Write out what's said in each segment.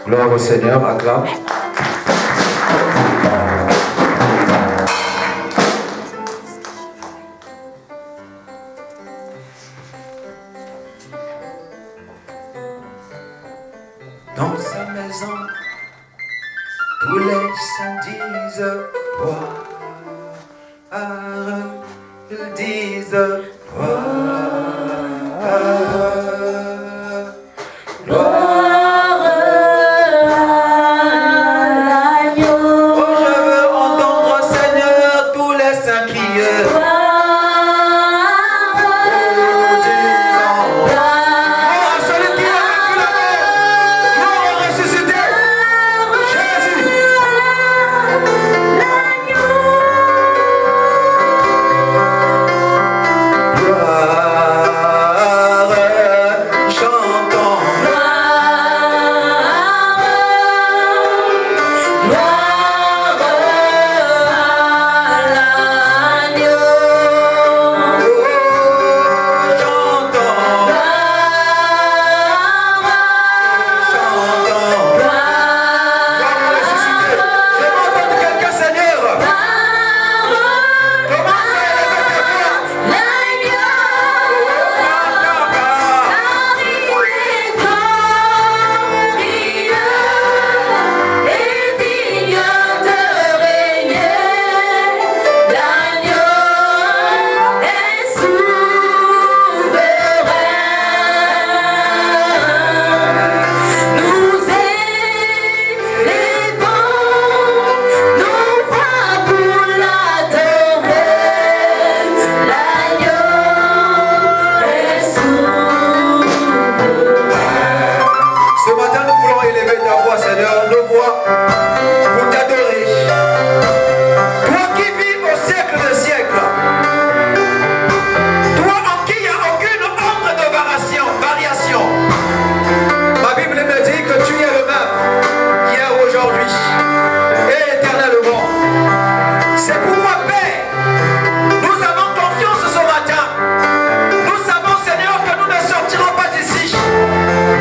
Gloire au Seigneur, acclame. Dans sa maison, tous les saints disent gloire. Ils disent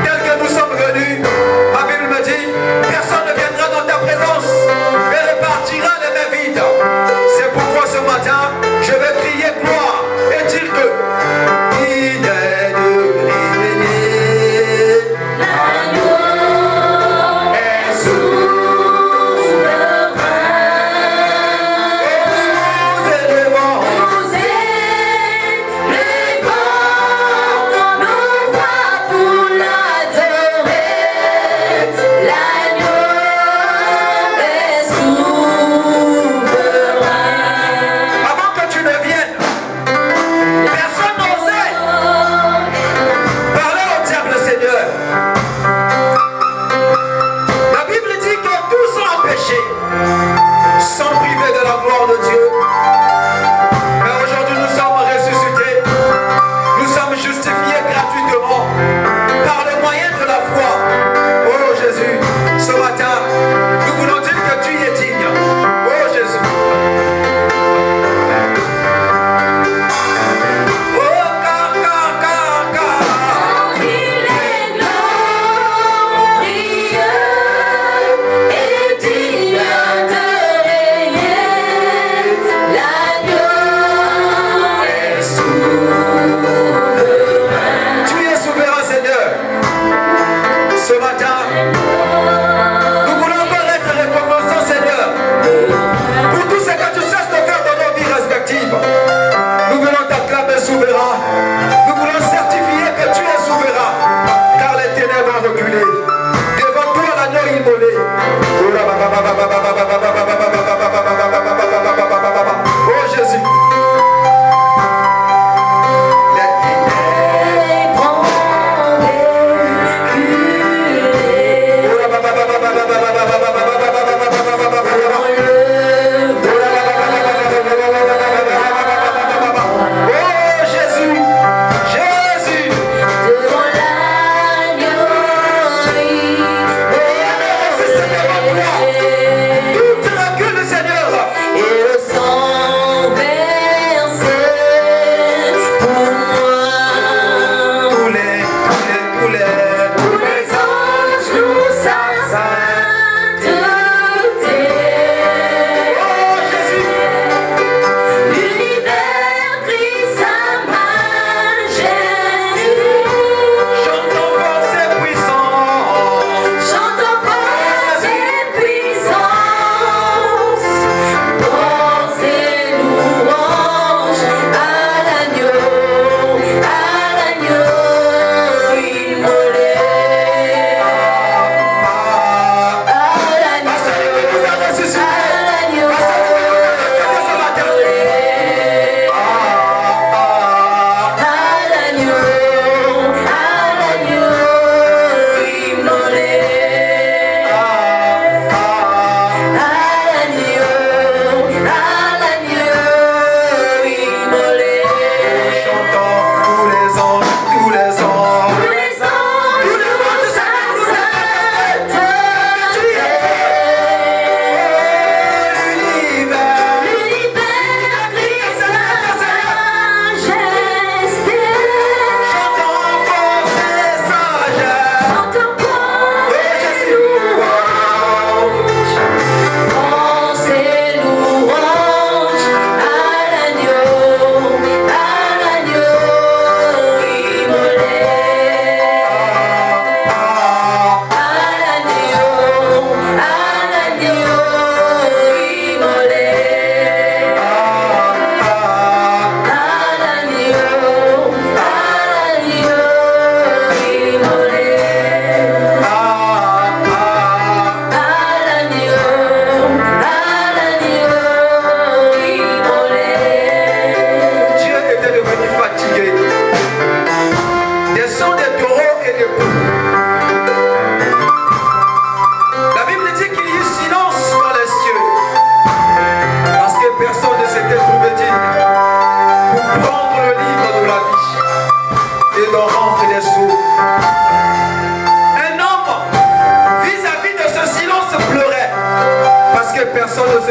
tel que nous sommes venus. Ma Bible me dit,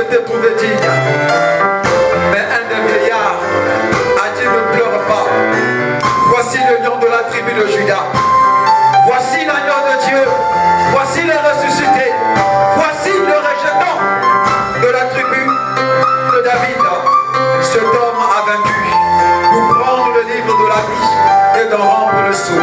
s'était trouvé digne. Mais un des vieillards a dit ne pleure pas. Voici le lion de la tribu de Juda. Voici l'agneau de Dieu. Voici le ressuscité. Voici le rejetant de la tribu de David. Cet homme a vaincu pour prendre le livre de la vie et d'en rendre le sceau.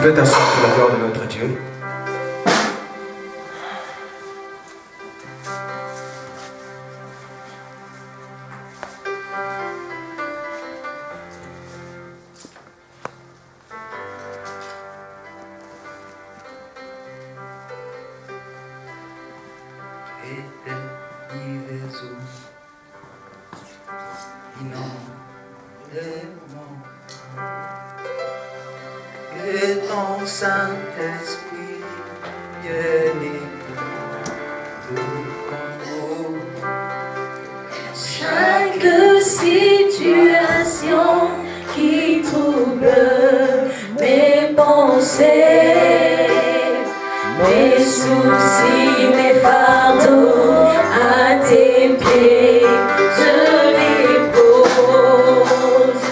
peux t'asseoir pour la gloire de notre Dieu. Et ton Saint-Esprit vienne chaque situation qui trouble mes pensées, mes soucis, mes fardeaux à tes pieds, je les pose,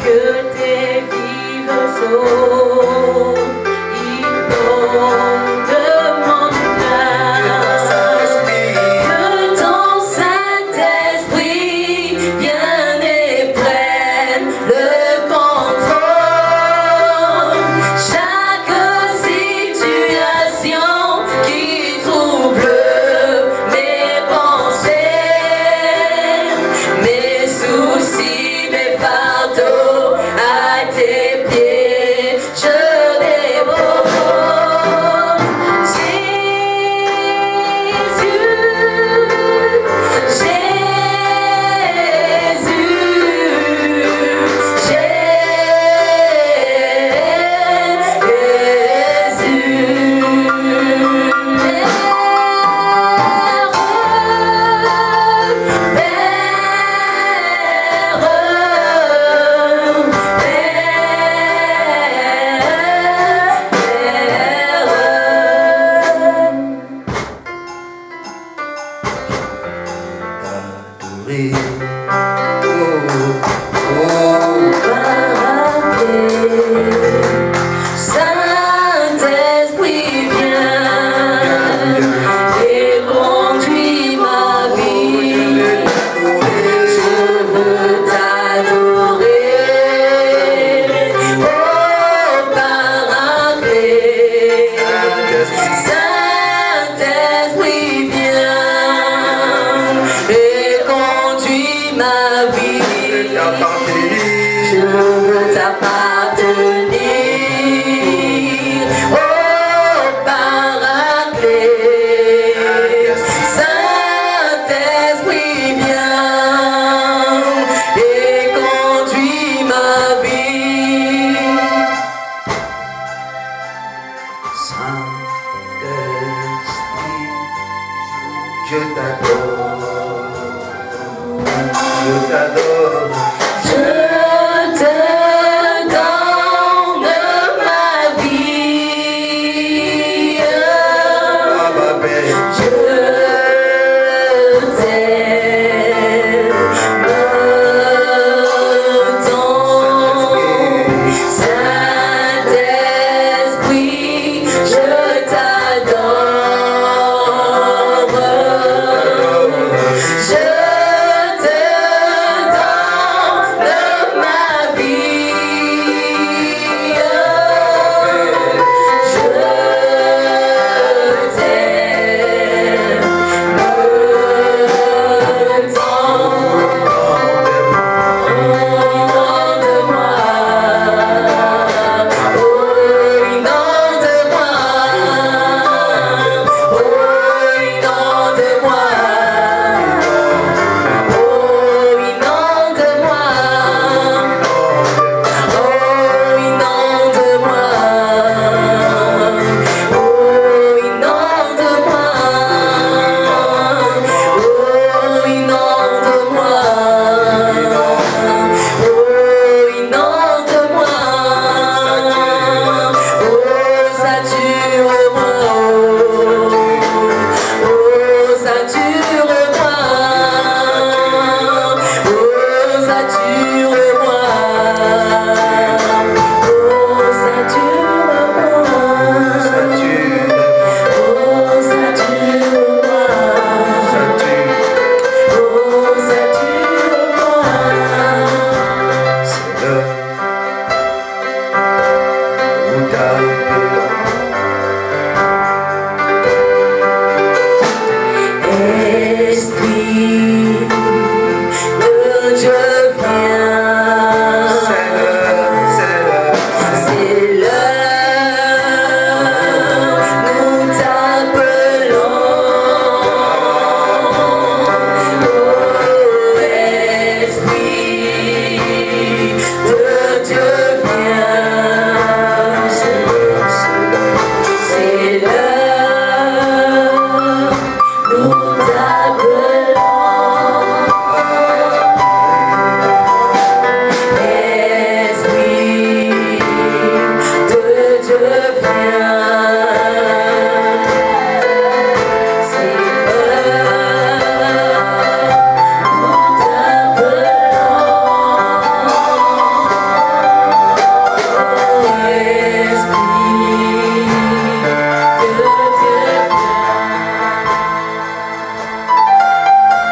que tes vives eaux inondent mon âme, que ton Saint-Esprit vienne et prenne le contrôle. Chaque situation qui trouble mes pensées, mes soucis, mes fardeaux à tes pieds, je les pose. Saint-Esprit viens et conduis ma vie. Je veux t'adorer, oh Paraclet. Saint-Esprit viens et conduis ma vie. Je veux t'appartenir, oh Paraclet. Saint-Esprit viens et conduis ma vie. Saint-Esprit, je t'adore, je t'adore. Je te donne ma vie. Je t'aime tant. Saint-Esprit, je t'adore. Je te donne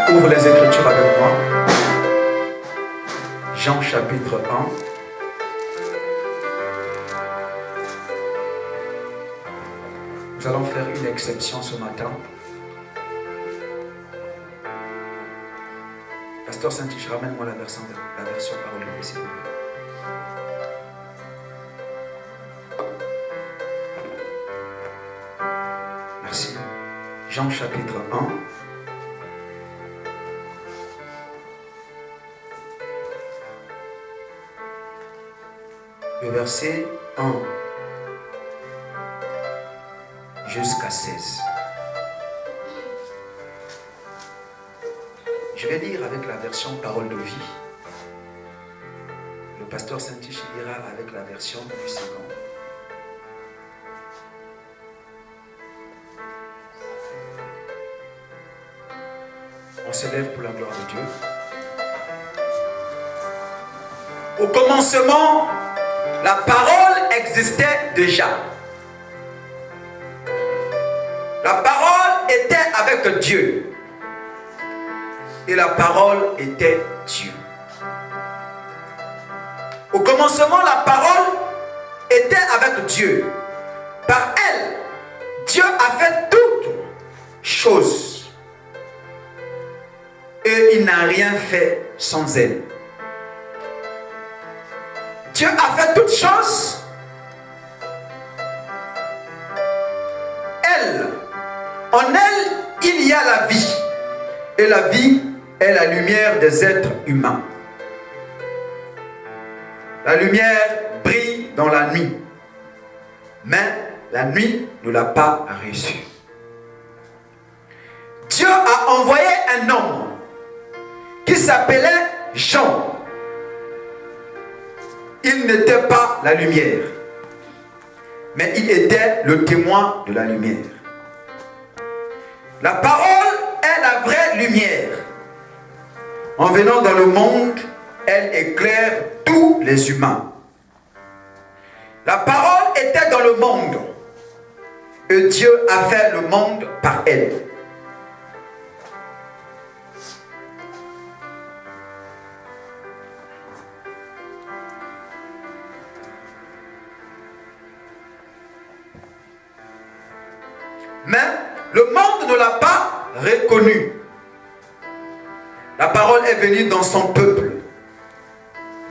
Ouvre les Écritures avec moi. Jean chapitre 1. Nous allons faire une exception ce matin. Pasteur Saint-Tiche, ramène-moi la version parole de Dieu, s'il vous plaît. Merci. Jean chapitre 1. Le verset 1 jusqu'à 16. Je vais lire avec la version Parole de vie. Le pasteur Saint-Tiche lira avec la version du second. On s'élève pour la gloire de Dieu. Au commencement, la parole existait déjà. La parole était avec Dieu. Et la parole était Dieu. Au commencement, la parole était avec Dieu. Par elle, Dieu a fait toutes choses. Et il n'a rien fait sans elle. Dieu a fait toutes choses. Elle, en elle, il y a la vie. Et la vie est la lumière des êtres humains. La lumière brille dans la nuit. Mais la nuit ne l'a pas reçue. Dieu a envoyé un homme qui s'appelait Jean. Il n'était pas la lumière, mais il était le témoin de la lumière. La parole est la vraie lumière. En venant dans le monde, elle éclaire tous les humains. La parole était dans le monde, et Dieu a fait le monde par elle. Mais le monde ne l'a pas reconnu. La parole est venue dans son peuple.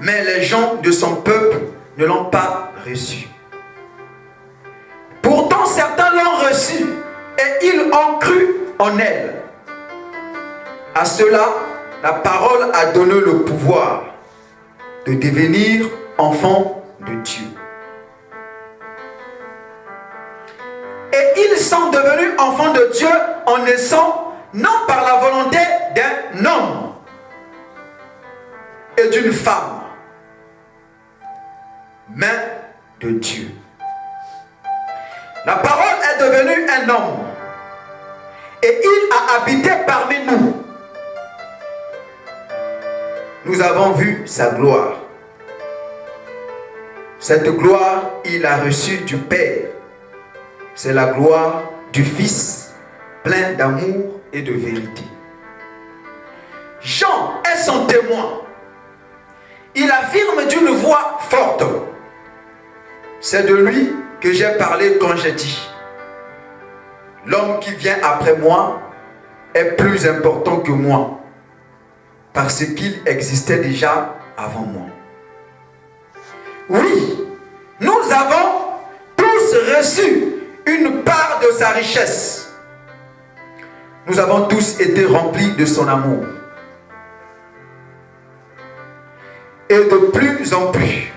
Mais les gens de son peuple ne l'ont pas reçue. Pourtant, certains l'ont reçue et ils ont cru en elle. À cela, la parole a donné le pouvoir de devenir enfant de Dieu. Et ils sont devenus enfants de Dieu en naissant non par la volonté d'un homme et d'une femme, mais de Dieu. La parole est devenue un homme et il a habité parmi nous. Nous avons vu sa gloire. Cette gloire, il a reçue du Père. C'est la gloire du Fils, plein d'amour et de vérité. Jean est son témoin. Il affirme d'une voix forte. C'est de lui que j'ai parlé quand j'ai dit: l'homme qui vient après moi est plus important que moi, parce qu'il existait déjà avant moi. Oui, nous avons tous reçu une part de sa richesse. Nous avons tous été remplis de son amour. Et de plus en plus.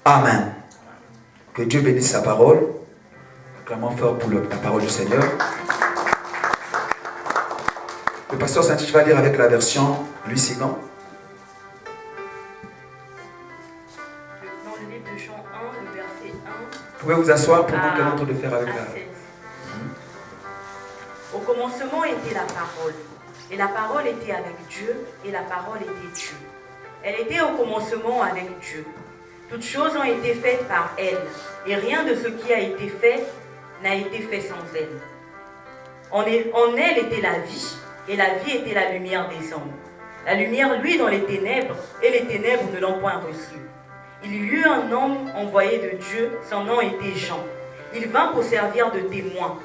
Amen. Que Dieu bénisse sa parole. Acclamons fort pour la parole du Seigneur. Le pasteur Saint-Tiche va lire avec la version Louis Sigan. Dans le livre de Jean 1, le verset 1. Vous pouvez vous asseoir pour nous permettre de faire avec la... Au commencement était la parole. Et la parole était avec Dieu, et la parole était Dieu. Elle était au commencement avec Dieu. Toutes choses ont été faites par elle, et rien de ce qui a été fait n'a été fait sans elle. En elle était la vie, et la vie était la lumière des hommes. La lumière, lui, dans les ténèbres, et les ténèbres ne l'ont point reçue. Il y eut un homme envoyé de Dieu, son nom était Jean. Il vint pour servir de témoin,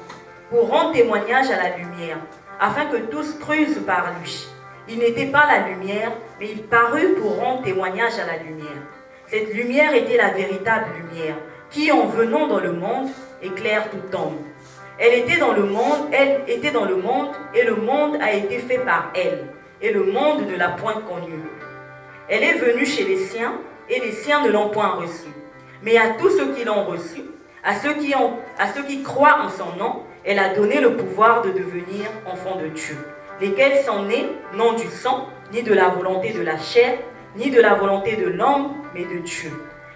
pour rendre témoignage à la lumière, afin que tous crussent par lui. Il n'était pas la lumière, mais il parut pour rendre témoignage à la lumière. Cette lumière était la véritable lumière, qui, en venant dans le monde, éclaire tout homme. Elle était dans le monde, et le monde a été fait par elle, et le monde ne l'a point connue. Elle est venue chez les siens, et les siens ne l'ont point reçue. Mais à tous ceux qui l'ont reçue, à ceux qui croient en son nom, elle a donné le pouvoir de devenir enfants de Dieu, lesquels sont nés non du sang, ni de la volonté de la chair, ni de la volonté de l'homme, mais de Dieu.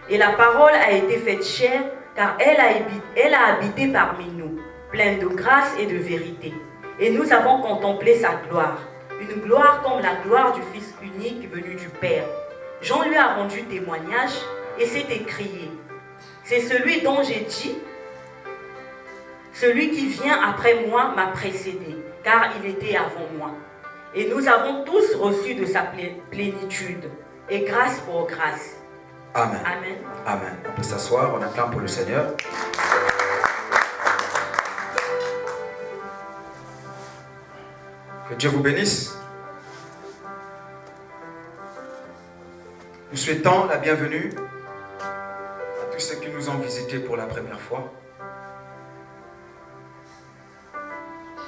Et la parole a été faite chair, car elle a habité parmi nous, pleine de grâce et de vérité. Et nous avons contemplé sa gloire, une gloire comme la gloire du Fils unique venu du Père. Jean lui a rendu témoignage et s'est écrié: c'est celui dont j'ai dit, celui qui vient après moi m'a précédé, car il était avant moi. Et nous avons tous reçu de sa plénitude, et grâce pour grâce. Amen. Amen. Amen. On peut s'asseoir, on acclame pour le Seigneur. Que Dieu vous bénisse. Nous souhaitons la bienvenue à tous ceux qui nous ont visités pour la première fois.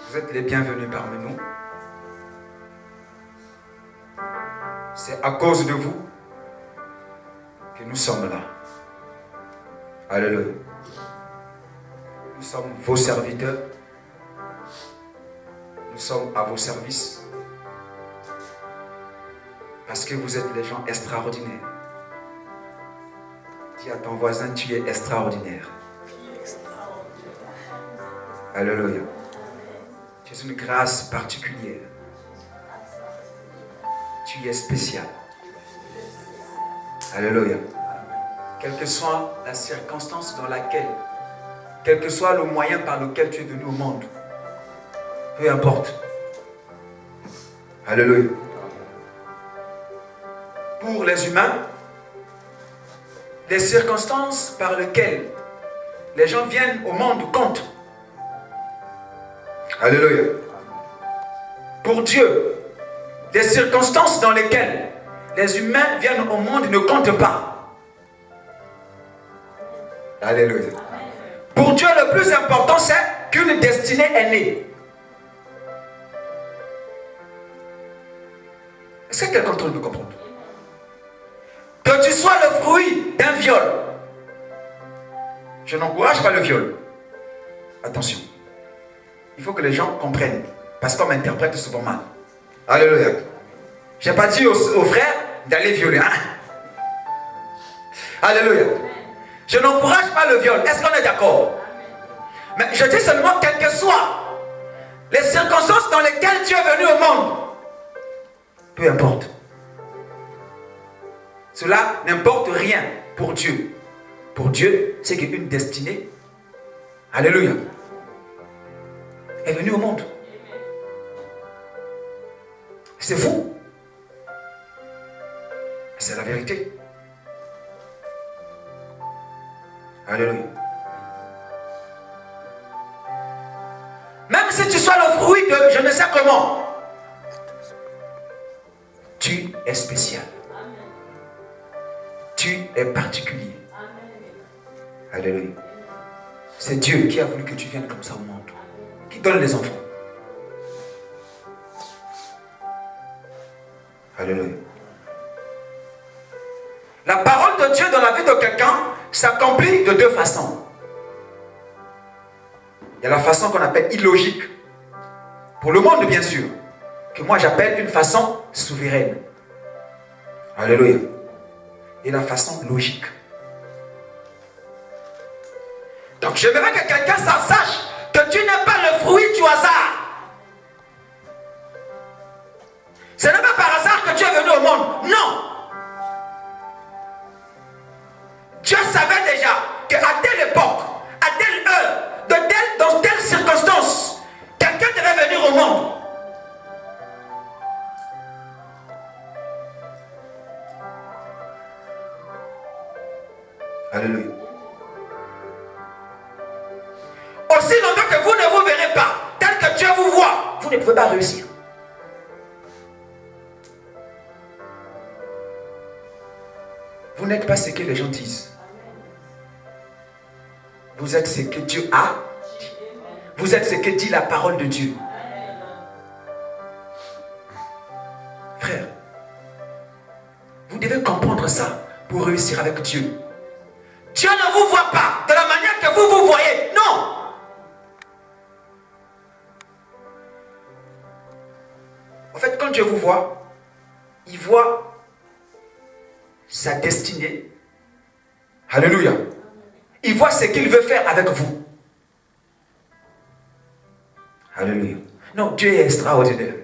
Vous êtes les bienvenus parmi nous. C'est à cause de vous que nous sommes là. Alléluia. Nous sommes vos serviteurs. Nous sommes à vos services. Parce que vous êtes des gens extraordinaires. Dis à ton voisin, tu es extraordinaire. Alléluia. Tu es une grâce particulière. Tu es spécial. Alléluia. Quelle que soit la circonstance dans laquelle, quel que soit le moyen par lequel tu es venu au monde, peu importe. Alléluia. Pour les humains, les circonstances par lesquelles les gens viennent au monde comptent. Alléluia. Pour Dieu, les circonstances dans lesquelles les humains viennent au monde ne comptent pas. Alléluia. Pour Dieu, le plus important, c'est qu'une destinée est née. Est-ce que quelqu'un peut comprendre? Que tu sois le fruit d'un viol. Je n'encourage pas le viol. Attention. Il faut que les gens comprennent. Parce qu'on m'interprète souvent mal. Alléluia. Je n'ai pas dit aux frères d'aller violer. Hein? Alléluia. Je n'encourage pas le viol. Est-ce qu'on est d'accord? Mais je dis seulement, quelles que soient les circonstances dans lesquelles tu es venu au monde, peu importe. Cela n'importe rien pour Dieu. Pour Dieu, c'est qu'une destinée, alléluia, est venue au monde. C'est fou. C'est la vérité. Alléluia. Même si tu sois le fruit de je ne sais comment, tu es spécial. Tu es particulier. Alléluia. C'est Dieu qui a voulu que tu viennes comme ça au monde. Qui donne les enfants. Alléluia. La parole de Dieu dans la vie de quelqu'un s'accomplit de deux façons. Il y a la façon qu'on appelle illogique. Pour le monde, bien sûr. Que moi j'appelle une façon souveraine. Alléluia. Et la façon logique. Donc j'aimerais que quelqu'un sache que tu n'es pas le fruit du hasard. Ce n'est pas par hasard que tu es venu au monde. Non. sais déjà qu'à telle époque, à telle heure, dans telle circonstance, quelqu'un devait venir au monde. Alléluia. Aussi longtemps que vous ne vous verrez pas tel que Dieu vous voit, vous ne pouvez pas réussir. Vous n'êtes pas ce que les gens disent. Vous êtes ce que Dieu a dit. Vous êtes ce que dit la parole de Dieu. Frère, vous devez comprendre ça pour réussir avec Dieu. Dieu ne vous voit pas de la manière que vous vous voyez. Non. En fait, quand Dieu vous voit, il voit sa destinée. Alléluia. Il voit ce qu'il veut faire avec vous. Alléluia. Non, Dieu est extraordinaire.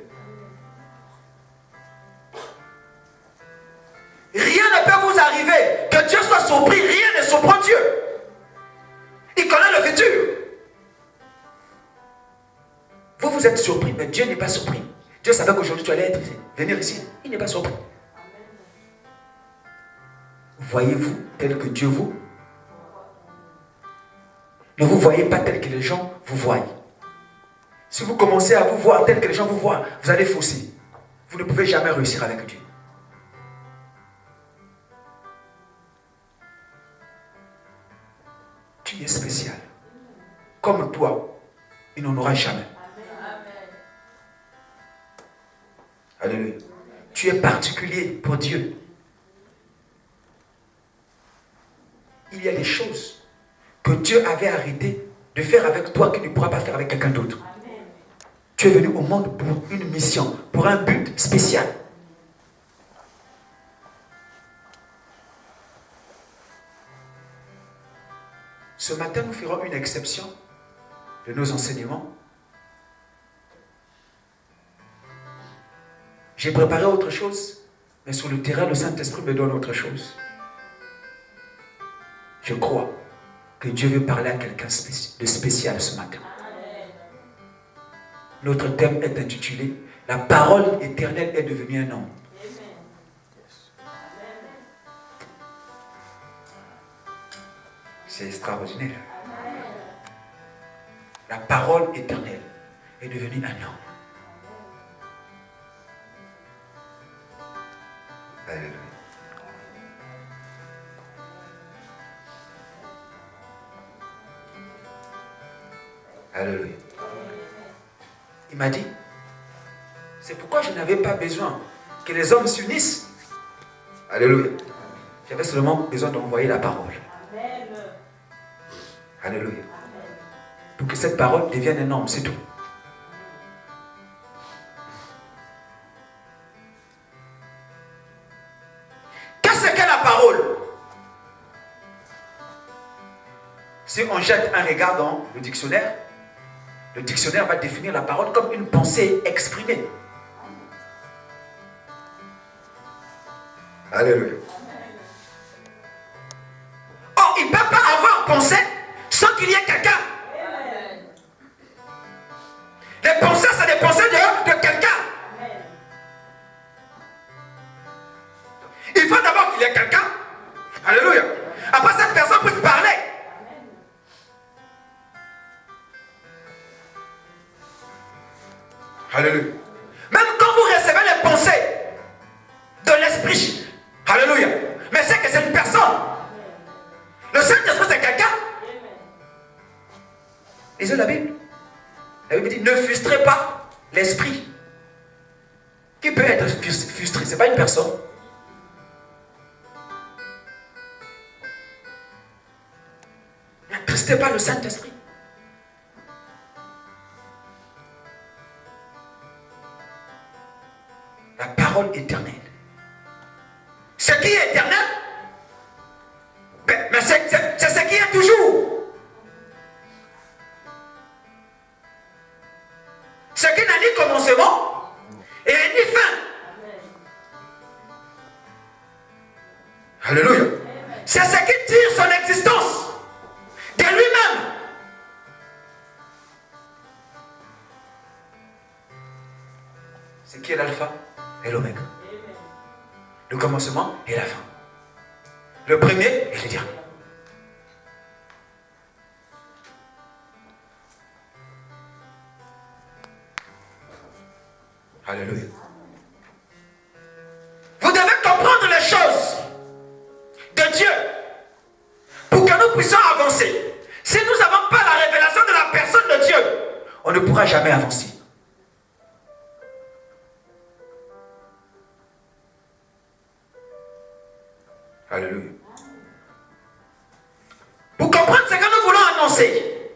Rien ne peut vous arriver. Que Dieu soit surpris, rien ne surprend Dieu. Il connaît le futur. Vous êtes surpris, mais Dieu n'est pas surpris. Dieu savait qu'aujourd'hui tu allais être ici, venir ici. Il n'est pas surpris. Voyez-vous tel que Dieu vous? Ne vous voyez pas tel que les gens vous voient. Si vous commencez à vous voir tel que les gens vous voient, vous allez fausser. Vous ne pouvez jamais réussir avec Dieu. Tu es spécial. Comme toi, il n'en aura jamais. Alléluia. Tu es particulier pour Dieu. Il y a des choses que Dieu avait arrêté de faire avec toi qu'il ne pourra pas faire avec quelqu'un d'autre. Tu es venu au monde pour une mission, pour un but spécial. Ce matin, nous ferons une exception de nos enseignements. J'ai préparé autre chose, mais sur le terrain, le Saint-Esprit me donne autre chose. Je crois que Dieu veut parler à quelqu'un de spécial ce matin. Notre thème est intitulé « La parole éternelle est devenue un homme ». C'est extraordinaire. La parole éternelle est devenue un homme. Alléluia. Alléluia. Il m'a dit, c'est pourquoi je n'avais pas besoin que les hommes s'unissent. Alléluia. J'avais seulement besoin d'envoyer la parole. Alléluia. Pour que cette parole devienne un homme, c'est tout. Qu'est-ce qu'est la parole? Si on jette un regard dans le dictionnaire va définir la parole comme une pensée exprimée. Alléluia. Or, il ne peut pas avoir pensée sans qu'il y ait quelqu'un. Les pensées, c'est des pensées de quelqu'un. Il faut d'abord qu'il y ait quelqu'un. Alléluia. Après, cette personne puisse parler. Alléluia. Même quand vous recevez les pensées de l'esprit, alléluia, mais c'est que c'est une personne. Le Saint-Esprit, c'est quelqu'un. Lisez la Bible. La Bible dit, ne frustrez pas l'esprit. Qui peut être frustré? Ce n'est pas une personne. N'attristez pas le Saint-Esprit. La parole éternelle. Ce qui est éternel, mais c'est ce qui est toujours. Ce qui n'a ni commencement et ni fin. Alléluia. C'est ce qui tire son existence. qui est l'alpha et l'oméga. Le commencement et la fin. Le premier et le dernier. Alléluia. Vous devez comprendre les choses de Dieu pour que nous puissions avancer. Si nous n'avons pas la révélation de la personne de Dieu, on ne pourra jamais avancer. Alléluia. Pour comprendre ce que nous voulons annoncer,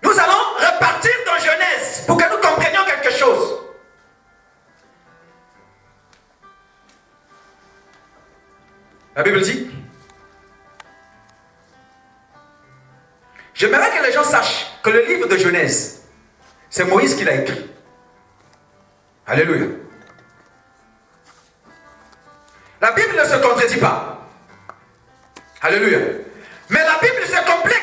nous allons repartir dans Genèse pour que nous comprenions quelque chose. La Bible dit, j'aimerais que les gens sachent que le livre de Genèse, c'est Moïse qui l'a écrit. Alléluia. La Bible ne se contredit pas. Alléluia. Mais la Bible se complète.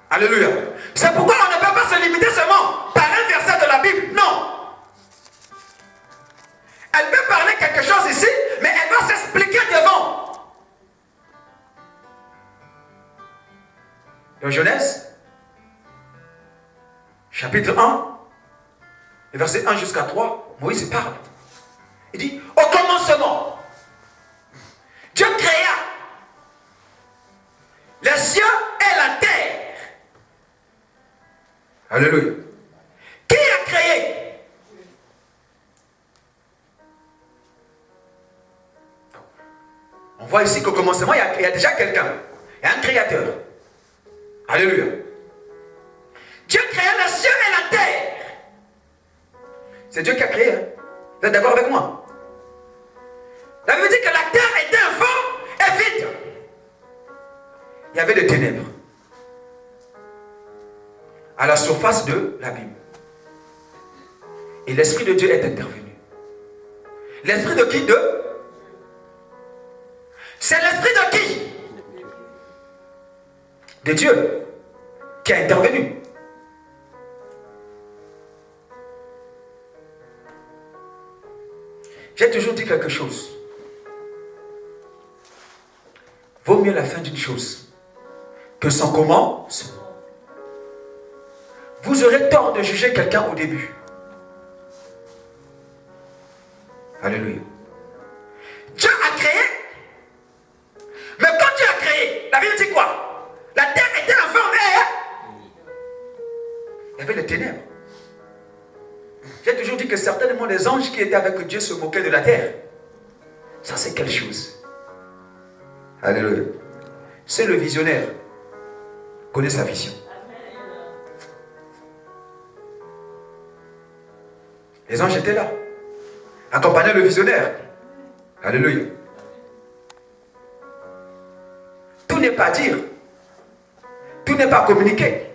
Alléluia. C'est pourquoi on ne peut pas se limiter seulement par un verset de la Bible. Non. Elle peut parler quelque chose ici, mais elle va s'expliquer devant. Dans Genèse, chapitre 1, le verset 1 jusqu'à 3, Moïse parle. Il dit, au commencement, Dieu créa les cieux et la terre. Alléluia. Qui a créé? On voit ici qu'au commencement, il y a déjà quelqu'un. Il y a un créateur. Alléluia. Dieu créa les cieux et la terre. C'est Dieu qui a créé. Hein? Vous êtes d'accord avec moi? Ça veut dire que la terre était informe et vide. Il y avait des ténèbres à la surface de l'abîme. Et l'Esprit de Dieu est intervenu. L'Esprit de qui? C'est l'Esprit de qui? De Dieu qui a intervenu. J'ai toujours dit quelque chose. Vaut mieux la fin d'une chose que son commencement. Vous aurez tort de juger quelqu'un au début. Alléluia. Dieu a créé. Mais quand Dieu a créé, la Bible dit quoi? La terre était informe et il y avait les ténèbres. J'ai toujours dit que certainement les anges qui étaient avec Dieu se moquaient de la terre. Ça, c'est quelque chose. Alléluia. C'est le visionnaire. Connaît sa vision. Les anges étaient là. Accompagnaient le visionnaire. Alléluia. Tout n'est pas à dire. Tout n'est pas à communiquer.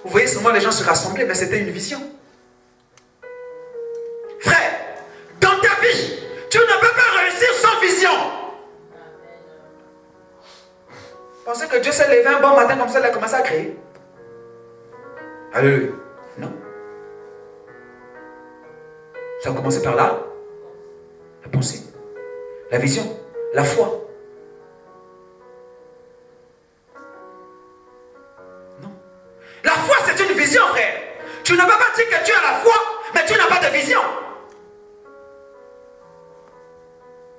Vous voyez seulement les gens se rassembler, mais c'était une vision. Frère, dans ta vie, tu ne peux pas réussir sans vision. Pensez que Dieu s'est levé un bon matin comme ça, il a commencé à créer. Alléluia. Non. Ça a commencé par là. La pensée, la vision, la foi. Non. La foi, c'est une vision, frère. Tu ne peux pas dire que tu as la foi, mais tu n'as pas de vision.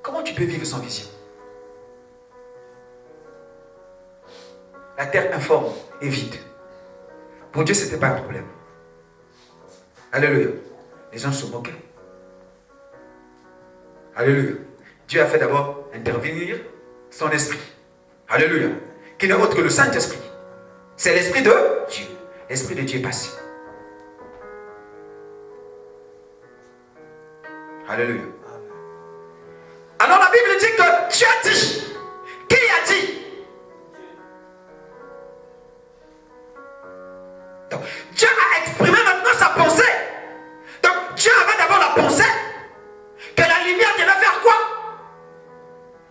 Comment tu peux vivre sans vision? La terre informe et vide. Pour Dieu, ce n'était pas un problème. Alléluia. Les gens se moquaient. Alléluia. Dieu a fait d'abord intervenir son esprit. Alléluia. Qui n'est autre que le Saint-Esprit. C'est l'esprit de Dieu. L'esprit de Dieu est passé. Alléluia. Alors la Bible dit que Dieu a dit. Qui a dit? Donc, Dieu a exprimé maintenant sa pensée. Donc Dieu avait d'abord la pensée que la lumière devait faire quoi?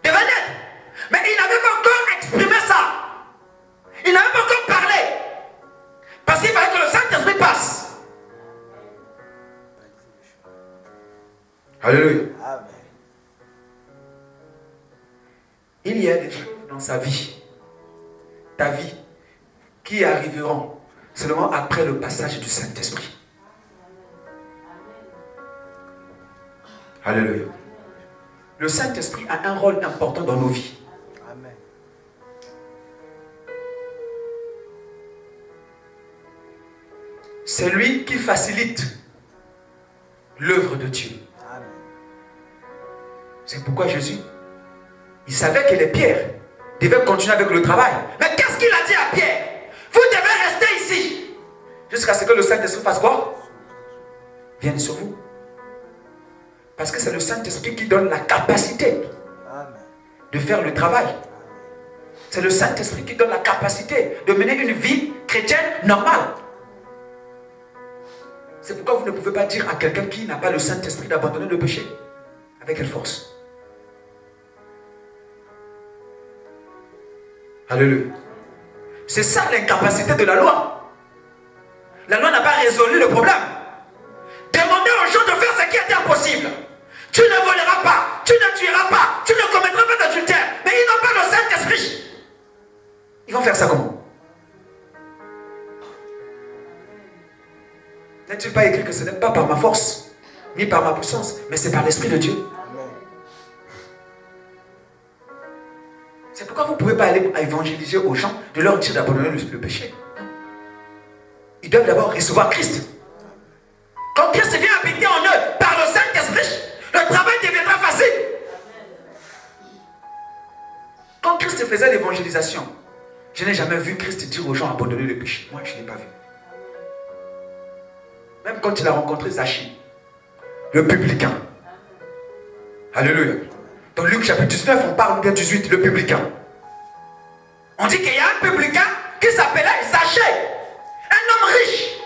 Devait naître. Mais il n'avait pas encore exprimé ça. Il n'avait pas encore parlé. Parce qu'il fallait que le Alléluia. Amen. Il y a des choses dans sa vie, ta vie, qui arriveront seulement après le passage du Saint-Esprit. Alléluia. Le Saint-Esprit a un rôle important dans nos vies. Amen. C'est lui qui facilite l'œuvre de Dieu. Amen. C'est pourquoi Jésus, il savait que les pierres devaient continuer avec le travail. Mais qu'est-ce qu'il a dit à Pierre? Vous devez rester ici jusqu'à ce que le Saint-Esprit fasse quoi? Vienne sur vous. Parce que c'est le Saint-Esprit qui donne la capacité Amen. de faire le travail. C'est le Saint-Esprit qui donne la capacité de mener une vie chrétienne normale. C'est pourquoi vous ne pouvez pas dire à quelqu'un qui n'a pas le Saint-Esprit d'abandonner le péché. Avec quelle force? Alléluia. C'est ça l'incapacité de la loi. La loi n'a pas résolu le problème. Demandez aux gens de faire ce qui était impossible. Tu ne voleras pas, tu ne tueras pas, tu ne commettras pas d'adultère. Mais ils n'ont pas le Saint-Esprit. Ils vont faire ça comment? N'est-il pas écrit que ce n'est pas par ma force, ni par ma puissance, mais c'est par l'Esprit de Dieu? Amen. C'est pourquoi vous ne pouvez pas aller évangéliser aux gens, de leur dire d'abandonner le péché. Ils doivent d'abord recevoir Christ. Quand Christ vient habiter en eux par le Saint-Esprit, le travail deviendra facile. Quand Christ faisait l'évangélisation, je n'ai jamais vu Christ dire aux gens d'abandonner le péché. Moi, je ne l'ai pas vu. Même quand il a rencontré Zachée, le publicain. Alléluia. Dans Luc chapitre 19, on parle bien 18, le publicain. On dit qu'il y a un publicain qui s'appelait Zachée, un homme riche.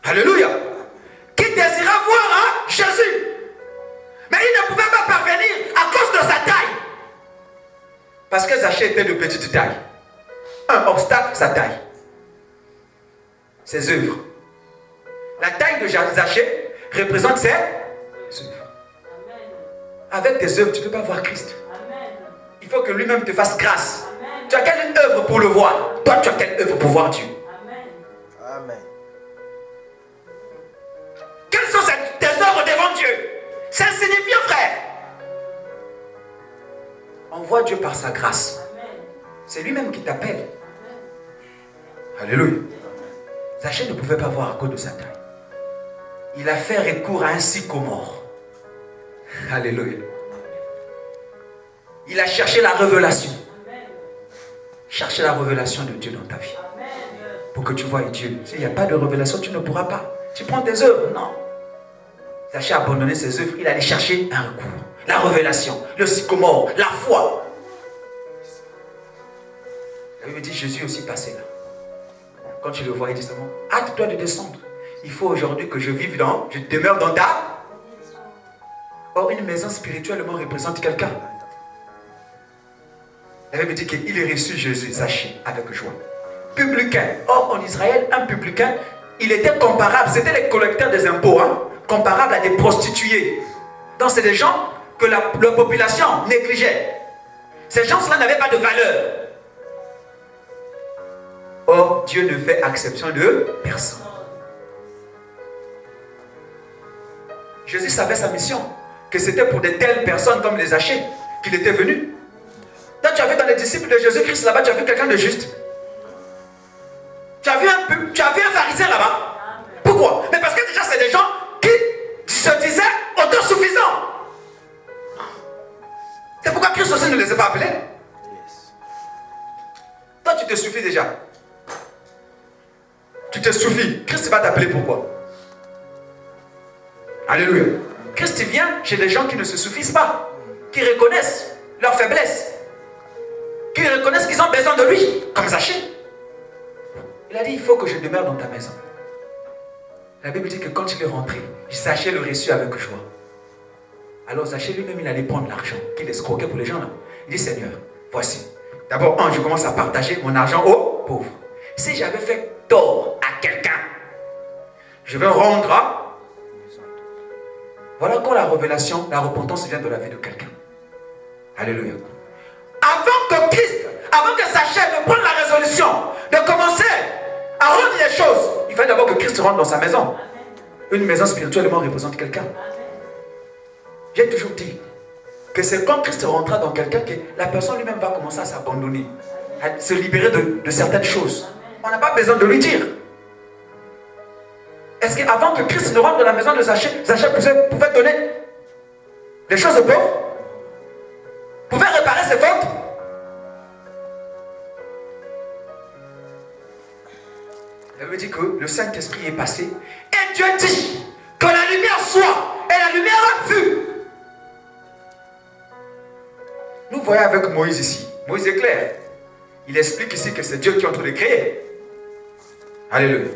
Alléluia. Qui désirait voir Jésus. Mais il ne pouvait pas parvenir à cause de sa taille. Parce que Zachée était de petite taille. Un obstacle, sa taille. Ses œuvres. La taille de Zachée représente ses œuvres. Avec tes œuvres, tu ne peux pas voir Christ. Il faut que lui-même te fasse grâce. Tu as quelle œuvre pour le voir? Toi, tu as quelle œuvre pour voir Dieu? Amen. Quelles sont tes œuvres devant Dieu? C'est insignifiant, frère. On voit Dieu par sa grâce. C'est lui-même qui t'appelle. Alléluia. Zachée ne pouvait pas voir à cause de sa taille. Il a fait recours à un sycomore. Alléluia. Il a cherché la révélation. Cherchez la révélation de Dieu dans ta vie. Pour que tu voies Dieu. S'il n'y a pas de révélation, tu ne pourras pas. Tu prends tes œuvres. Non. Zachée a abandonné ses œuvres. Il allait chercher un recours. La révélation. Le sycomore. La foi. La Bible dit Jésus est aussi passé là. Quand tu le vois, il dit seulement, hâte-toi de descendre. Il faut aujourd'hui que je demeure dans ta. Or, une maison spirituellement représente quelqu'un. La Bible dit qu'il est reçu Jésus, Zachée, avec joie. Publicain. Or, en Israël, un publicain, il était comparable, c'était les collecteurs des impôts, comparable à des prostituées. Donc, c'est des gens que la population négligeait. Ces gens-là n'avaient pas de valeur. Or, Dieu ne fait exception de personne. Jésus savait sa mission, que c'était pour de telles personnes comme les Zachée qu'il était venu. Toi, tu as vu dans les disciples de Jésus-Christ là-bas, tu as vu quelqu'un de juste. Tu as vu un pharisien là-bas. Pourquoi? Mais parce que déjà, c'est des gens qui se disaient autosuffisants. C'est pourquoi Christ aussi ne les a pas appelés. Toi, tu te suffis déjà. Tu te suffis. Christ va t'appeler pourquoi? Alléluia. Christ vient chez les gens qui ne se suffisent pas, qui reconnaissent leur faiblesse, qui reconnaissent qu'ils ont besoin de lui, comme Zachée. Il a dit, il faut que je demeure dans ta maison. La Bible dit que quand il est rentré, Zachée le reçut avec joie. Alors Zachée lui-même, il allait prendre l'argent qu'il escroquait pour les gens là. Il dit, Seigneur, voici. D'abord, je commence à partager mon argent aux pauvres. Si j'avais fait tort à quelqu'un, je vais rendre. Voilà quand la révélation, la repentance vient de la vie de quelqu'un. Alléluia. Avant que s'achève de prendre la résolution, de commencer à rendre les choses, il fallait d'abord que Christ rentre dans sa maison. Une maison spirituellement représente quelqu'un. J'ai toujours dit que c'est quand Christ rentrera dans quelqu'un que la personne lui-même va commencer à s'abandonner, à se libérer de certaines choses. On n'a pas besoin de lui dire. Est-ce qu'avant que Christ ne rentre dans la maison de Zachée pouvait donner les choses aux pauvres? Pouvait réparer ses fautes? Elle me dit que le Saint-Esprit est passé et Dieu dit que la lumière soit et la lumière fut. Nous voyons avec Moïse ici. Moïse est clair. Il explique ici que c'est Dieu qui est en train de créer. Alléluia.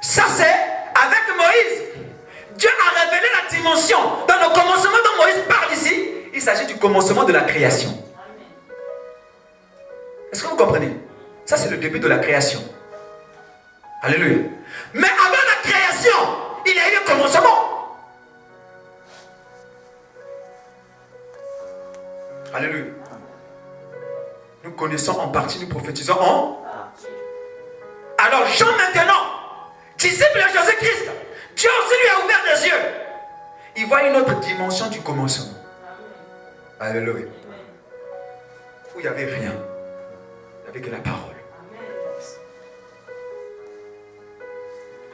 Ça c'est avec Moïse. Dieu a révélé la dimension. Dans le commencement dont Moïse parle ici, il s'agit du commencement de la création. Est-ce que vous comprenez? Ça c'est le début de la création. Alléluia. Mais avant la création, il y a eu le commencement. Alléluia. Nous connaissons en partie, nous prophétisons en partie. Alors Jean maintenant, disciple de Jésus-Christ, Dieu aussi lui a ouvert les yeux. Il voit une autre dimension du commencement. Alléluia. Où il n'y avait rien. Il n'y avait que la parole.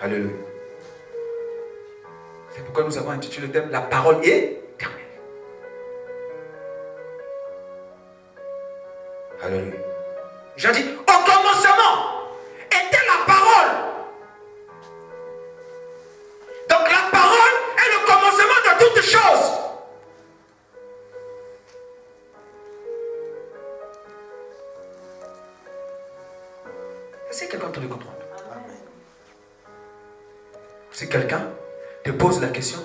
Alléluia. C'est pourquoi nous avons intitulé le thème La parole éternelle. Alléluia. J'ai dit, au commencement était la parole. Donc la parole est le commencement de toutes choses. Est-ce que quelqu'un peut le comprendre? Si quelqu'un te pose la question,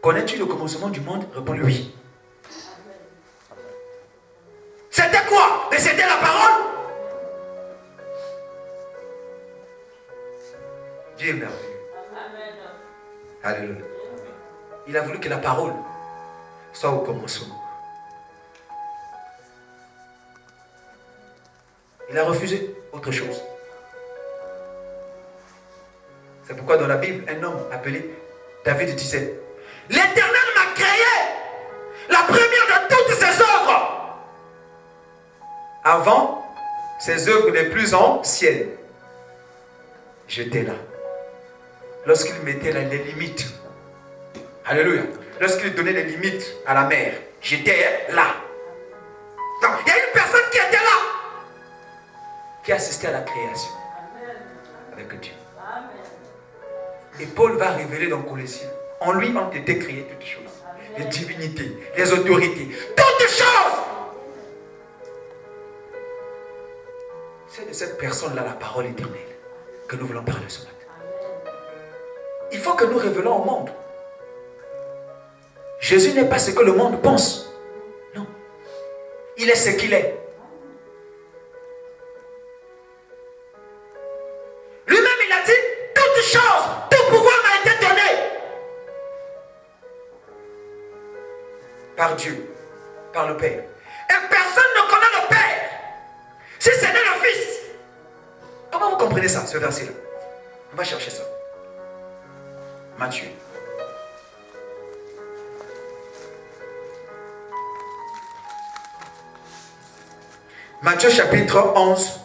connais-tu le commencement du monde? Réponds-lui oui. C'était quoi? Mais c'était la parole. Dieu est merveilleux. Alléluia. Il a voulu que la parole soit au commencement. Il a refusé autre chose. C'est pourquoi dans la Bible, un homme appelé David disait: l'Éternel m'a créé la première de toutes ses œuvres. Avant ses œuvres les plus anciennes. J'étais là. Lorsqu'il mettait les limites. Alléluia. Lorsqu'il donnait les limites à la mer, j'étais là. Donc, il y a une personne qui était là, qui assistait à la création avec Dieu. Et Paul va révéler dans Colossiens, en lui ont été créées toutes choses. Les divinités, les autorités, toutes choses. C'est de cette personne-là la parole éternelle que nous voulons parler ce matin. Il faut que nous révélons au monde. Jésus n'est pas ce que le monde pense. Non. Il est ce qu'il est. Lui-même, il a dit, toutes choses, tout pouvoir m'a été donné. Par Dieu, par le Père. Et personne ne connaît le Père si ce n'est le Fils. Comment vous comprenez ça, ce verset-là? On va chercher ça. Matthieu. Matthieu chapitre 11,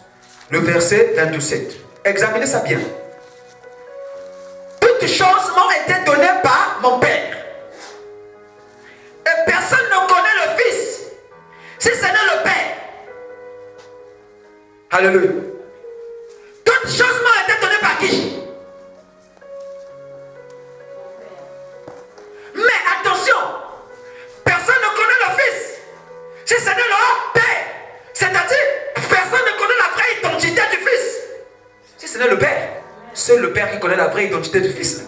le verset 27. Examinez ça bien. Toutes choses m'ont été données par mon Père. Et personne ne connaît le Fils si ce n'est le Père. Alléluia. Toutes choses m'ont été données par qui? Mais attention, personne ne connaît le Fils si ce n'est le Père. C'est-à-dire, personne ne connaît la vraie identité du Fils si ce n'est le Père. Seul le Père qui connaît la vraie identité du Fils.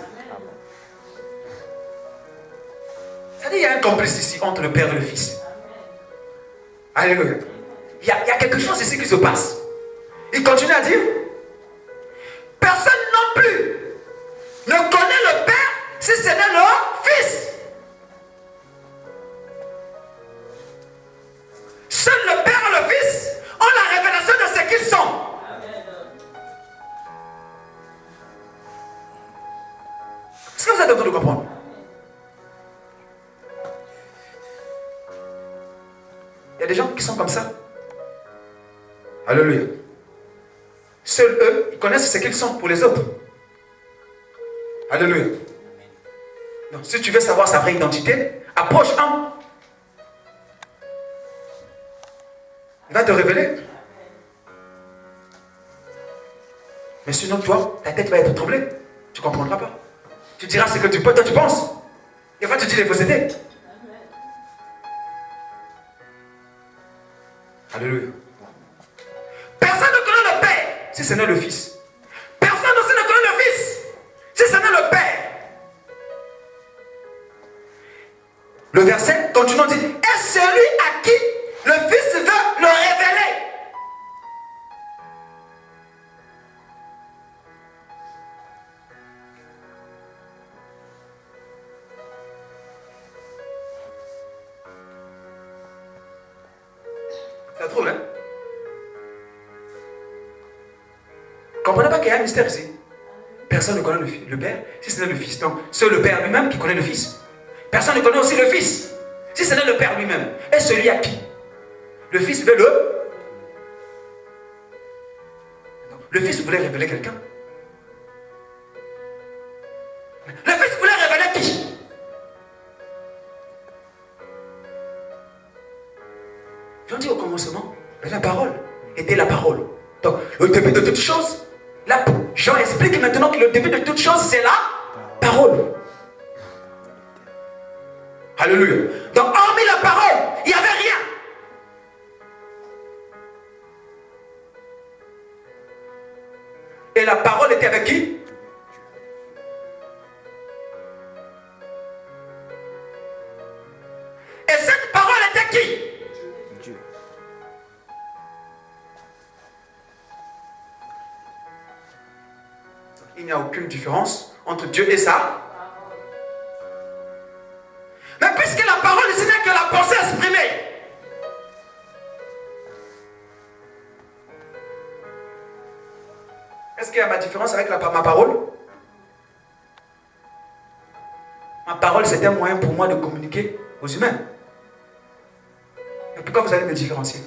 C'est-à-dire, il y a un complice ici entre le Père et le Fils. Alléluia. Il y a quelque chose ici qui se passe. Il continue à dire, personne non plus le Fils. Seul le Père et le Fils ont la révélation de ce qu'ils sont. Est-ce que vous êtes en train de comprendre? Il y a des gens qui sont comme ça. Alléluia. Seuls eux, ils connaissent ce qu'ils sont pour les autres. Alléluia. Donc, si tu veux savoir sa vraie identité, approche un. Il va te révéler. Mais sinon, toi, ta tête va être troublée. Tu ne comprendras pas. Tu diras ce que tu peux, toi tu penses. Et va te dire les faussetés. Alléluia. Personne ne connaît le Père si ce n'est le Fils. Personne aussi ne connaît le Fils si ce n'est le Père. Le verset continue, dit, est celui à qui le Fils veut le révéler. Ça trouve, hein? Comprenez pas qu'il y a un mystère ici. Personne ne connaît le Père si ce n'est le Fils. Donc, c'est le Père lui-même qui connaît le Fils. Personne ne connaît aussi le Fils si ce n'est le Père lui-même. Et celui à qui le Fils veut le... Le Fils voulait révéler quelqu'un. Le Fils voulait révéler qui? J'en dis au commencement, la parole était la parole. Donc, le début de toute chose, là, Jean explique maintenant que le début de toute chose, c'est la parole. Alléluia. Donc, hormis la parole, il n'y avait rien. Et la parole était avec qui? Et cette parole était qui? Dieu. Il n'y a aucune différence entre Dieu et ça. Mais puisque la parole ici n'est que la pensée exprimée. Est-ce qu'il y a ma différence avec ma parole? Ma parole, c'est un moyen pour moi de communiquer aux humains. Mais pourquoi vous allez me différencier?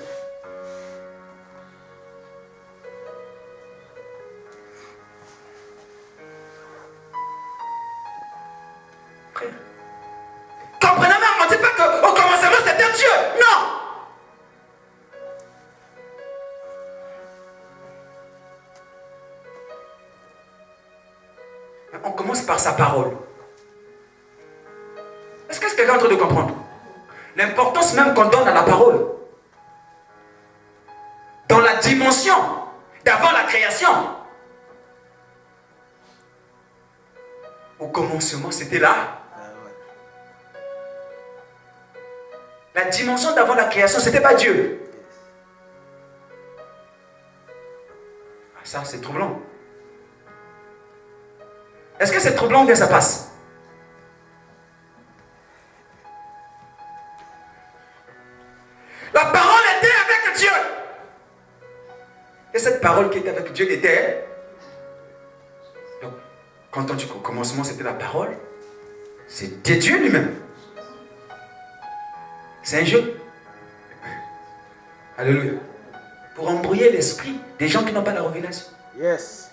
Frère, comprenez même, on ne dit pas qu'au commencement c'était Dieu. Non! Mais on commence par sa parole. Est-ce que quelqu'un est en train de comprendre? L'importance même qu'on donne à la parole. Dans la dimension d'avant la création. Au commencement, c'était là. La dimension d'avant la création, ce n'était pas Dieu. Ça, c'est troublant. Est-ce que c'est troublant ou bien ça passe? La parole était avec Dieu. Et cette parole qui était avec Dieu était... Donc, quand on dit qu'au commencement c'était la parole, c'était Dieu lui-même. C'est un jeu. Alléluia. Pour embrouiller l'esprit des gens qui n'ont pas la révélation. Yes.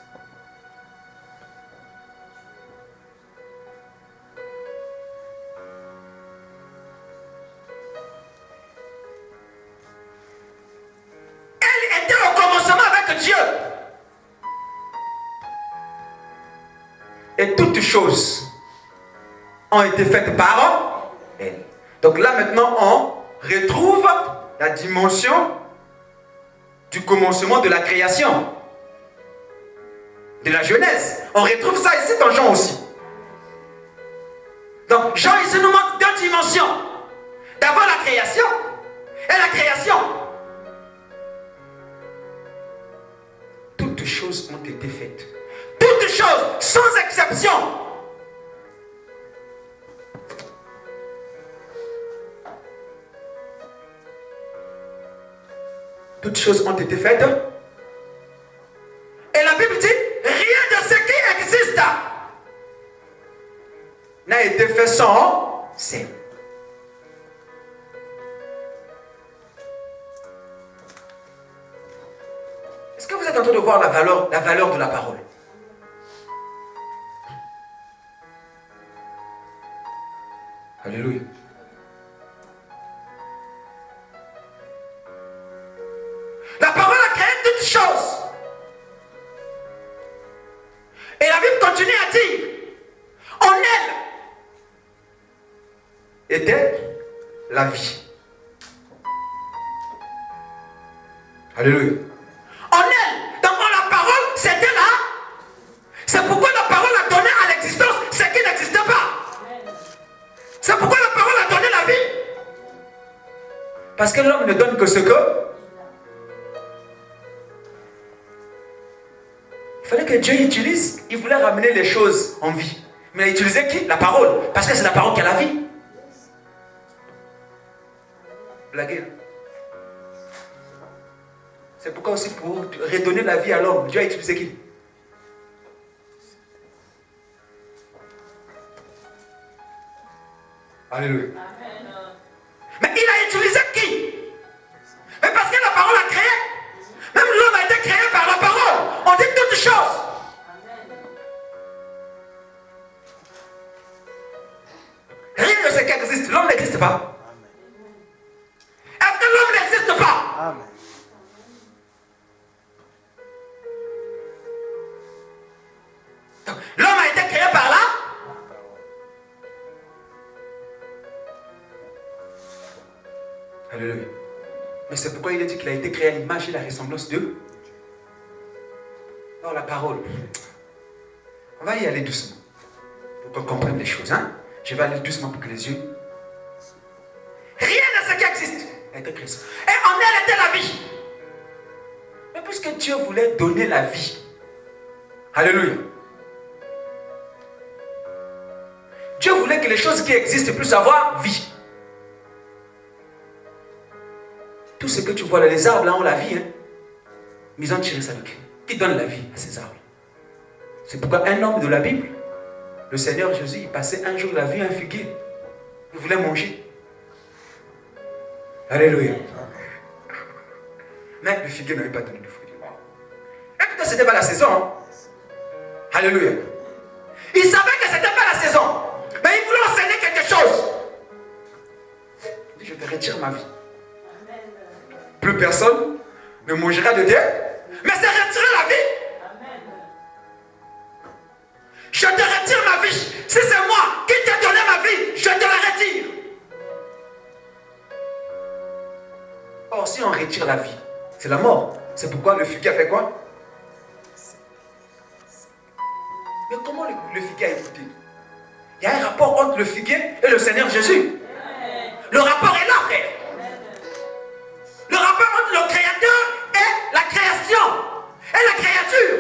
Elle était au commencement avec Dieu. Et toutes choses ont été faites par elle. Donc là maintenant on retrouve la dimension du commencement de la création, de la Genèse. On retrouve ça ici dans Jean aussi. Donc Jean ici nous montre deux dimensions. D'abord la création et la création. Toutes choses ont été faites. Toutes choses, sans exception. toutes choses ont été faites. Et la Bible dit, rien de ce qui existe n'a été fait sans c'est. Est-ce que vous êtes en train de voir la valeur de la parole? Alléluia. La parole a créé toutes choses. Et la Bible continue à dire, en elle était la vie. Alléluia. En elle, donc la parole, c'était là. C'est pourquoi la parole a donné à l'existence ce qui n'existait pas. C'est pourquoi la parole a donné la vie. Parce que l'homme ne donne que ce que... Il fallait que Dieu utilise, il voulait ramener les choses en vie. Mais il a utilisé qui? La parole. Parce que c'est la parole qui a la vie. Blaguez. C'est pourquoi aussi pour redonner la vie à l'homme, Dieu a utilisé qui? Alléluia. Mais il a utilisé qui? Mais parce que la parole a créé. Même l'homme a été créé par la parole. On dit toutes choses. Rien de ce qui existe. L'homme n'existe pas. Est-ce que l'homme n'existe pas? Amen. L'homme a été créé par là. Alléluia. Mais c'est pourquoi il a dit qu'il a été créé à l'image et la ressemblance de... Non, la parole. On va y aller doucement. Pour qu'on comprenne les choses. Hein? Je vais aller doucement pour que les yeux... Rien de ce qui existe a été créé. Et en elle était la vie. Mais puisque Dieu voulait donner la vie. Alléluia. Dieu voulait que les choses qui existent puissent avoir vie. Tout ce que tu vois là, les arbres là ont la vie. Hein? Mais ils ont tiré ça de qui? Qui donne la vie à ces arbres? C'est pourquoi un homme de la Bible, le Seigneur Jésus, il passait un jour la vie à un figuier. Il voulait manger. Alléluia. Mais le figuier n'avait pas donné de fruits. Et pourtant, ce n'était pas la saison. Hein? Alléluia. Il savait que ce n'était pas la saison. Mais il voulait enseigner quelque chose. Il dit, je te retire ma vie. Plus personne ne mangera de terre. Mais c'est retirer la vie. Je te retire ma vie. Si c'est moi qui t'ai donné ma vie, je te la retire. Or, si on retire la vie, c'est la mort. C'est pourquoi le figuier a fait quoi? Mais comment le figuier a écouté? Il y a un rapport entre le figuier et le Seigneur Jésus. Le rapport est là, frère. Le rapport entre le Créateur et la création. Et la créature.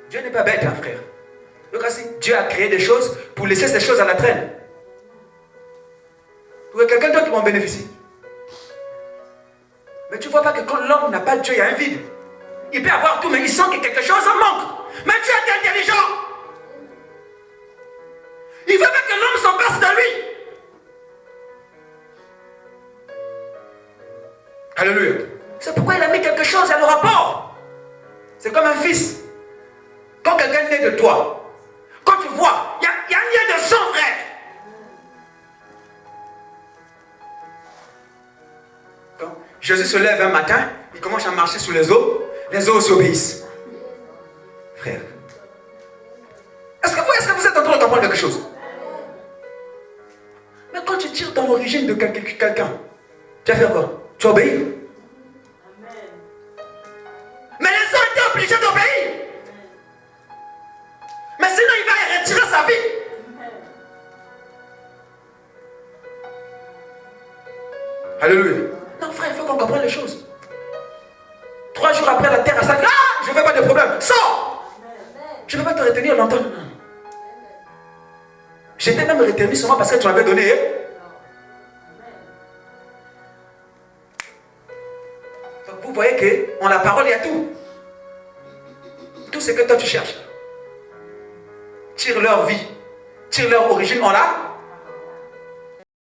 Dieu n'est pas bête, hein, frère. Donc, Dieu a créé des choses pour laisser ces choses à la traîne. Pour que quelqu'un d'autre en bénéficie. Mais tu ne vois pas que quand l'homme n'a pas Dieu, il y a un vide. Il peut avoir tout, mais il sent que quelque chose en manque. Mais Dieu est intelligent. Il veut pas que l'homme s'en passe de lui. Alléluia. C'est pourquoi il a mis quelque chose à le rapport. C'est comme un fils. Quand quelqu'un naît de toi, quand tu vois, il y a un lien de sang, frère. Quand Jésus se lève un matin, il commence à marcher sur les eaux aussi obéissent. Frère. Est-ce que vous êtes en train de comprendre quelque chose? Mais quand tu tires dans l'origine de quelqu'un, tu vas faire quoi? Tu obéis. Mais les hommes étaient obligés d'obéir. Mais sinon il va retirer sa vie. Alléluia. Non frère, il faut qu'on comprenne les choses. 3 jours après la terre a sacré. Ah, je ne veux pas de problème. Sors. Je ne veux pas te retenir longtemps. J'étais même retenu seulement parce que tu m'avais donné. En la parole, il y a tout. Tout ce que toi tu cherches. Tire leur vie, tire leur origine en la